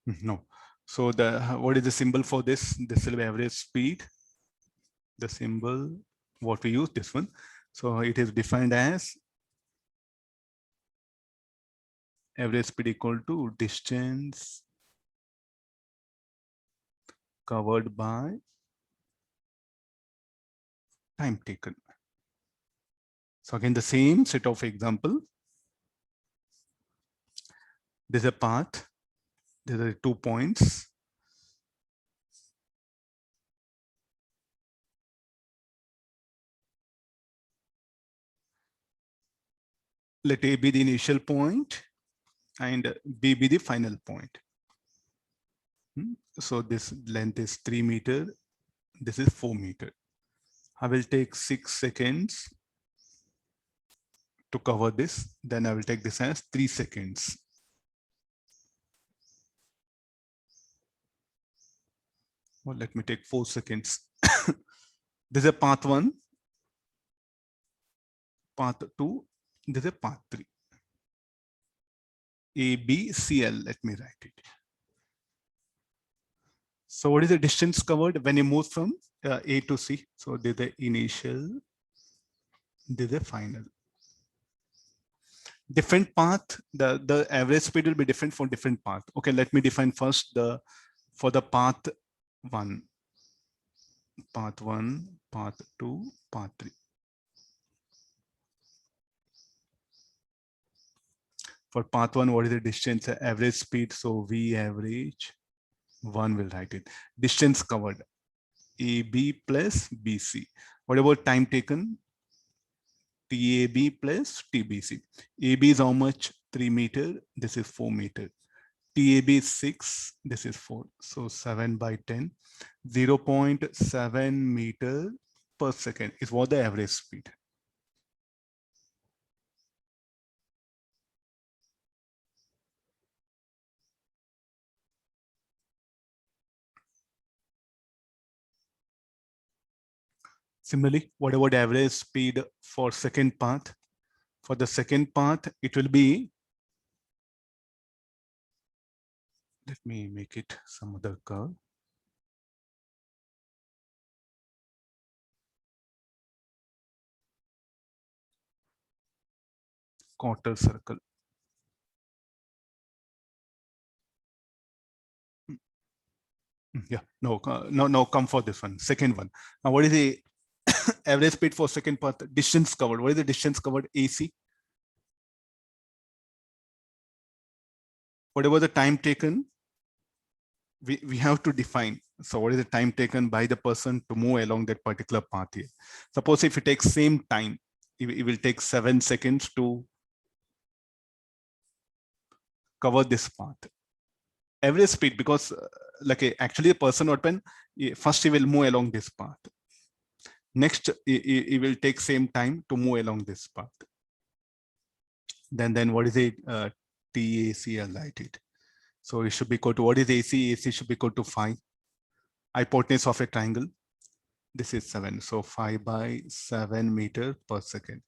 No. So the what is the symbol for this? This will be average speed. The symbol, what we use, this one. So it is defined as average speed equal to distance covered by time taken. So again, the same set of example. There's a path. There are 2 points. Let A be the initial point and B be the final point. So this length is 3 meters. This is 4 meters. I will take 6 seconds to cover this. Then I will take this as 3 seconds. Well, let me take 4 seconds. This is a path 1, path 2, this is a path 3. A, B, C, L, let me write it. So what is the distance covered when you move from A to C? So there's the initial, there's the final. Different path, the average speed will be different for different path. Okay, let me define first for the path 1, path 1, path 2, path 3. For path 1, what is the distance? Average speed. So V average 1 will write it. Distance covered, AB plus BC. What about time taken? TAB plus TBC. AB is how much? 3 meter. This is 4 meter. TAB is 6. This is 4. So 7 by 10. 0.7 meter per second is what the average speed. Similarly, what about average speed for second path? For the second path, it will be, let me make it some other curve. Quarter circle. Yeah, no, come for this one. Second one. Now, what is the average speed for second path? Distance covered. What is the distance covered? AC. Whatever the time taken, we have to define. So what is the time taken by the person to move along that particular path here? Suppose if it takes same time, it will take 7 seconds to cover this path. Average speed, because actually the person open, first he will move along this path. Next, it will take same time to move along this path. Then what is it? TAC, I'll write it. So it should be equal to, what is AC? AC should be equal to 5. Hypotenuse of a triangle. This is 7. So 5 by 7 meter per second.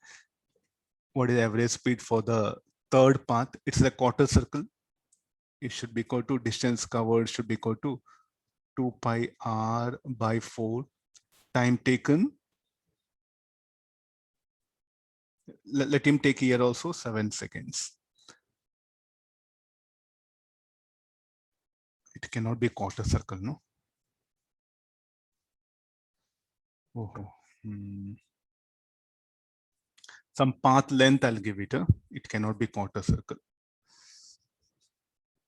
What is the average speed for the third path? It's a quarter circle. It should be equal to, distance covered should be equal to 2 pi r by 4. Time taken. Let him take here also 7 seconds. It cannot be quarter circle, no? Oh. Some path length I'll give it. It cannot be quarter circle.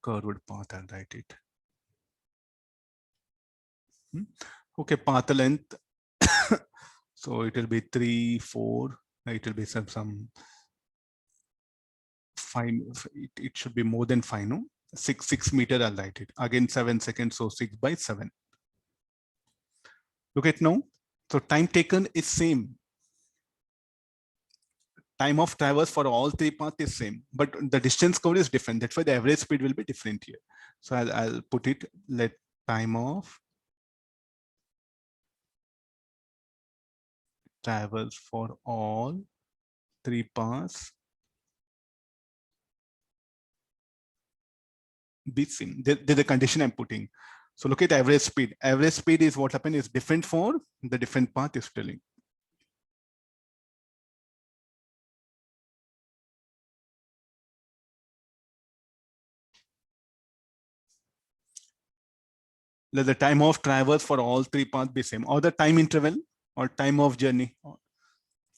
Curved path, I'll write it. Okay, path length. So it will be 3, 4. It will be some 5. It should be more than 5, no? 6 meter, I'll write it. Again, 7 seconds, so 6 by 7. Look at now. So time taken is same. Time of traverse for all 3 paths is same, but the distance covered is different. That's why the average speed will be different here. So I'll put it, let time of traverse for all 3 paths be same. There's a condition I'm putting. So look at average speed. Average speed is what happened is different for the different path is telling. Let the time of traverse for all three paths be same, or the time interval or time of journey.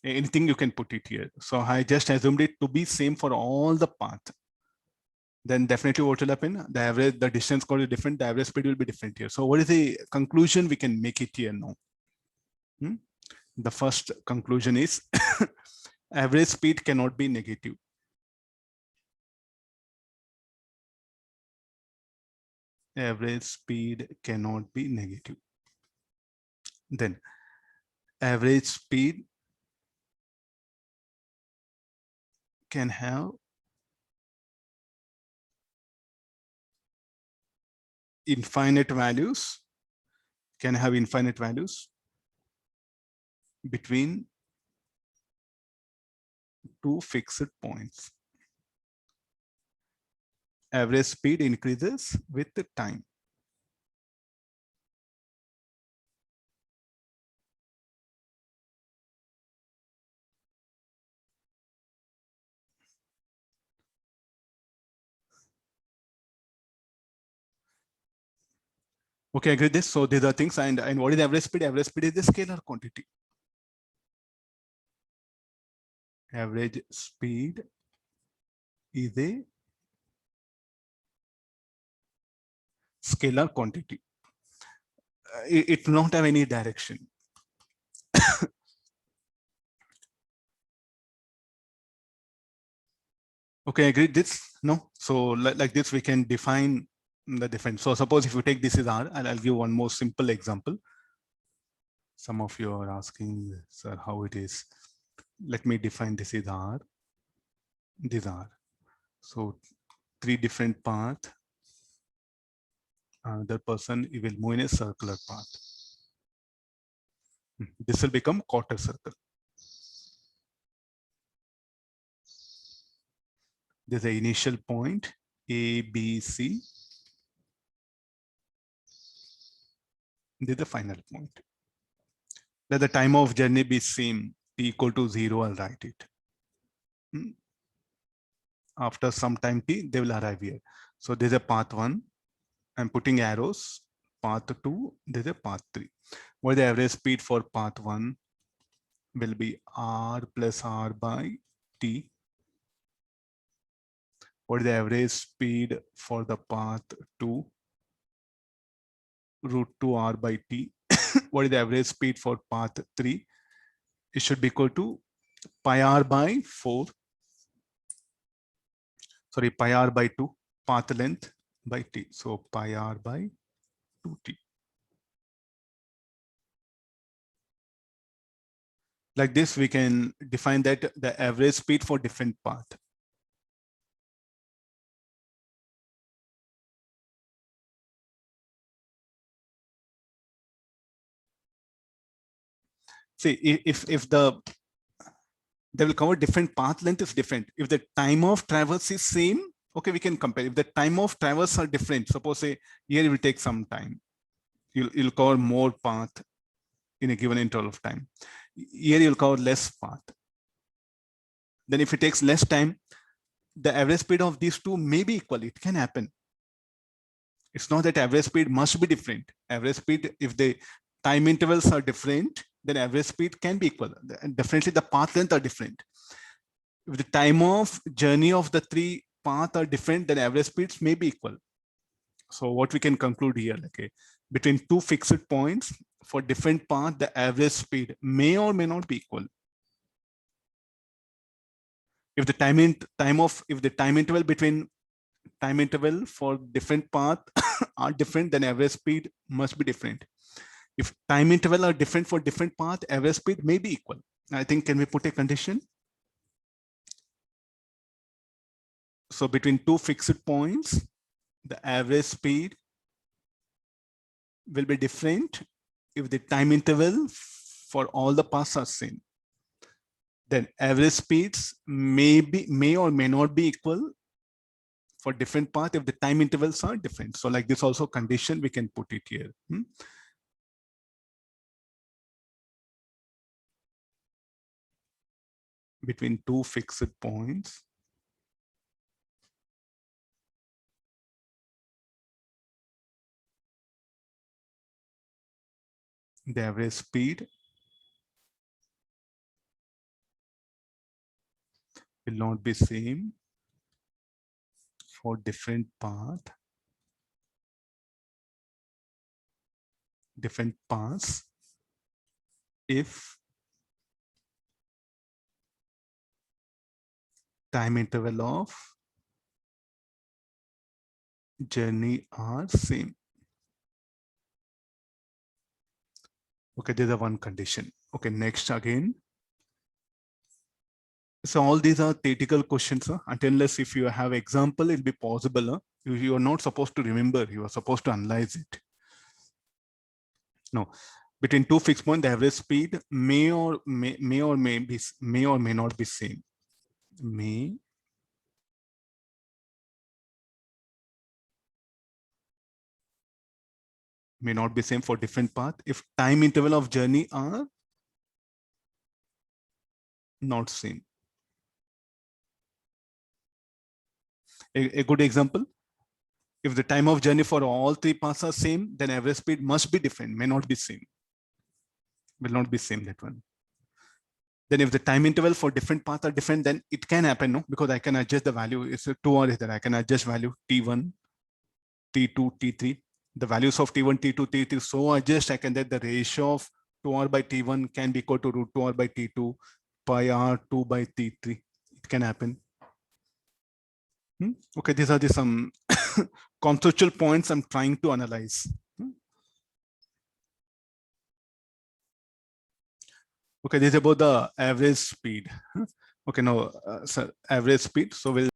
Anything you can put it here. So I just assumed it to be same for all the path. Then definitely what will happen? The average, the distance called is different, the average speed will be different here. So what is the conclusion we can make it here now? The first conclusion is average speed cannot be negative. Average speed cannot be negative. Then average speed can have infinite values, between two fixed points. Average speed increases with the time. Okay, I agree this. So these are things, and what is average speed? Average speed is the scalar quantity. Average speed is a scalar quantity. It will not have any direction. Okay, agree this? No. So like this, we can define the difference. So suppose if you take this is R, and I'll give one more simple example. Some of you are asking, sir, how it is. Let me define this is R. These are. So three different paths. Another person will move in a circular path. This will become quarter circle. There's an initial point A, B, C. There's the final point. Let the time of journey be same, t equal to 0, I'll write it. After some time t, they will arrive here. So there's a path 1. I'm putting arrows. Path 2, there's a path 3. What the average speed for path 1 will be r plus r by t. What is the average speed for the path 2? Root 2r by t. What is the average speed for path 3? It should be equal to pi r by 4. Sorry, pi r by 2, path length by t. So pi r by 2t. Like this, we can define that the average speed for different path. See, if they will cover different path length is different. If the time of traverse is same, okay, we can compare. If the time of traverse are different, suppose say here it will take some time. You'll cover more path in a given interval of time. Here you'll cover less path. Then if it takes less time, the average speed of these two may be equal. It can happen. It's not that average speed must be different. Average speed, if the time intervals are different, then average speed can be equal. And definitely the path length are different. If the time of journey of the three paths are different, then average speeds may be equal. So what we can conclude here, okay, between two fixed points for different paths, the average speed may or may not be equal. If the time interval between time interval for different paths are different, then average speed must be different. If time interval are different for different paths, average speed may be equal. I think, can we put a condition? So between two fixed points, the average speed will be different if the time interval for all the paths are same. Then average speeds may or may not be equal for different path if the time intervals are different. So like this also condition, we can put it here. Between two fixed points, the average speed will not be same for different paths if time interval of journey are same. Okay, there's a one condition. Okay, next again. So all these are theoretical questions, unless if you have example, it'll be possible. You are not supposed to remember, you are supposed to analyze it. No, between two fixed points, the average speed may or may not be same. May not be same for different path if time interval of journey are not same. A good example, if the time of journey for all three paths are same, then average speed must be different, may not be same, will not be same, that one. Then if the time interval for different paths are different, then it can happen, no? Because I can adjust the value, it's a 2 or is that I can adjust value T1, T2, T3, the values of T1, T2, T3, so adjust I can that the ratio of 2R by T1 can be equal to root 2R by T2, pi R2 by T3, it can happen. Okay, these are the some conceptual points I'm trying to analyze. Okay, this is about the average speed. Okay, now average speed. So we'll